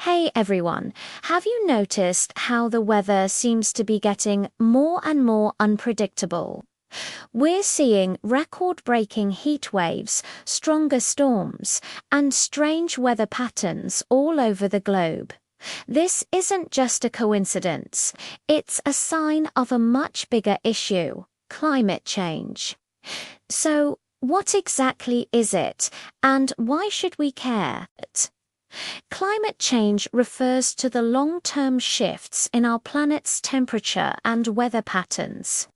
Hey everyone, have you noticed how the weather seems to be getting more and more unpredictable? We're seeing record-breaking heat waves, stronger storms, and strange weather patterns all over the globe. This isn't just a coincidence, it's a sign of a much bigger issue: climate change. So, what exactly is it, and why should we care? Climate change refers to the long-term shifts in our planet's temperature and weather patterns.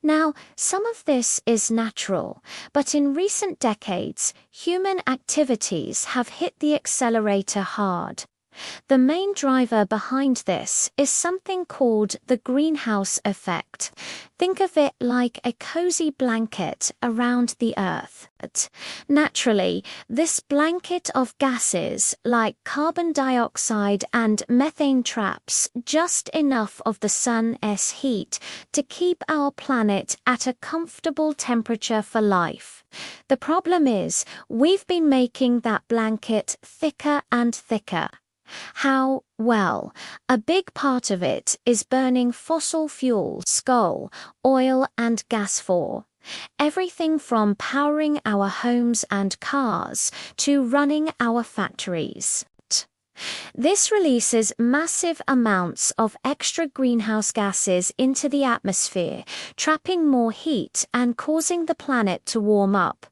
Now, some of this is natural, but in recent decades, human activities have hit the accelerator hard. The main driver behind this is something called the greenhouse effect. Think of it like a cozy blanket around the Earth. Naturally, this blanket of gases like carbon dioxide and methane traps just enough of the sun's heat to keep our planet at a comfortable temperature for life. The problem is, we've been making that blanket thicker and thicker. How? Well, a big part of it is burning fossil fuels, coal, oil and gas for everything from powering our homes and cars to running our factories. This releases massive amounts of extra greenhouse gases into the atmosphere, trapping more heat and causing the planet to warm up.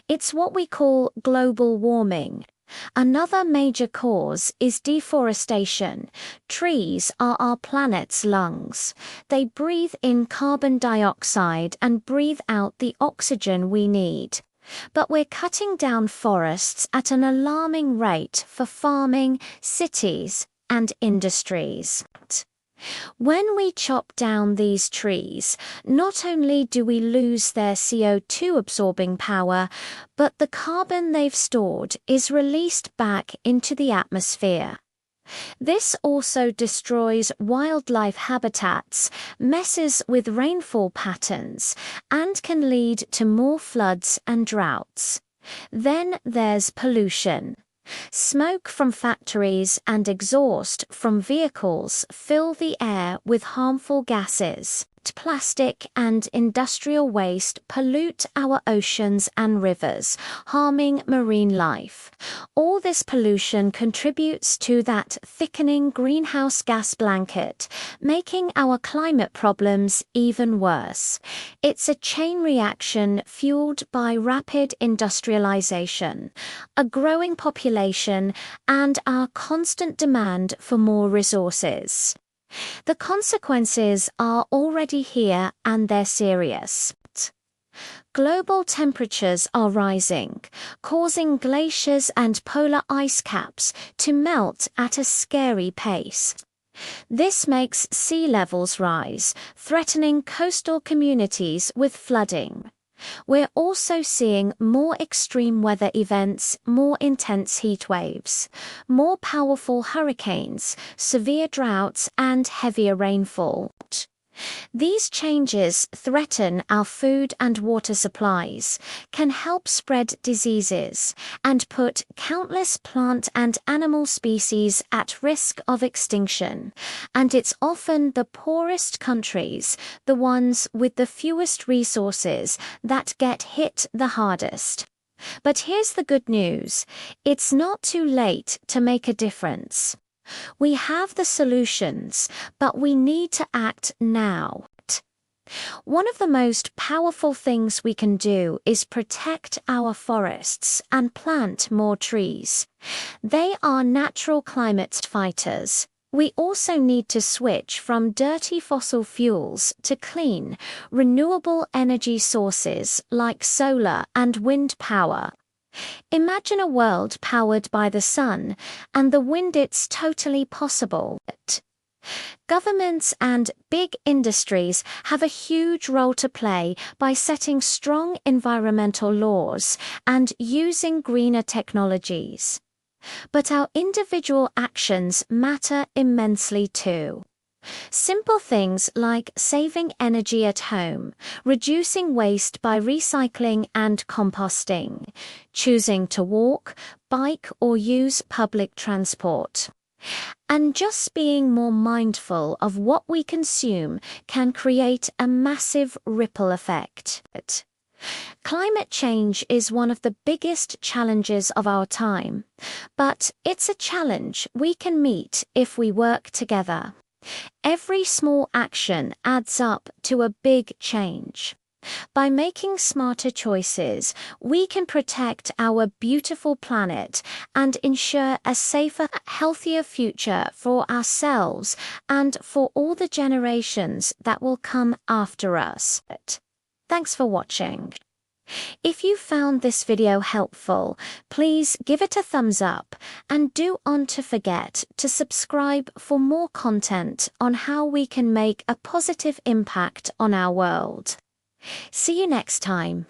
It's what we call global warming. Another major cause is deforestation. Trees are our planet's lungs. They breathe in carbon dioxide and breathe out the oxygen we need. But we're cutting down forests at an alarming rate for farming, cities, and industries. When we chop down these trees, not only do we lose their CO2 absorbing power, but the carbon they've stored is released back into the atmosphere. This also destroys wildlife habitats, messes with rainfall patterns, and can lead to more floods and droughts. Then there's pollution. Smoke from factories and exhaust from vehicles fill the air with harmful gases. Plastic and industrial waste pollute our oceans and rivers, harming marine life. All this pollution contributes to that thickening greenhouse gas blanket, making our climate problems even worse. It's a chain reaction fueled by rapid industrialization, a growing population, and our constant demand for more resources. The consequences are already here and they're serious. Global temperatures are rising, causing glaciers and polar ice caps to melt at a scary pace. This makes sea levels rise, threatening coastal communities with flooding. We're also seeing more extreme weather events, more intense heat waves, more powerful hurricanes, severe droughts, and heavier rainfall. These changes threaten our food and water supplies, can help spread diseases, and put countless plant and animal species at risk of extinction. And it's often the poorest countries, the ones with the fewest resources, that get hit the hardest. But here's the good news: it's not too late to make a difference. We have the solutions, but we need to act now. One of the most powerful things we can do is protect our forests and plant more trees. They are natural climate fighters. We also need to switch from dirty fossil fuels to clean, renewable energy sources like solar and wind power. Imagine a world powered by the sun and the wind. It's totally possible. Governments and big industries have a huge role to play by setting strong environmental laws and using greener technologies. But our individual actions matter immensely too. Simple things like saving energy at home, reducing waste by recycling and composting, choosing to walk, bike or use public transport. And just being more mindful of what we consume can create a massive ripple effect. Climate change is one of the biggest challenges of our time, but it's a challenge we can meet if we work together. Every small action adds up to a big change. By making smarter choices, we can protect our beautiful planet and ensure a safer, healthier future for ourselves and for all the generations that will come after us. Thanks for watching. If you found this video helpful, please give it a thumbs up and do not forget to subscribe for more content on how we can make a positive impact on our world. See you next time.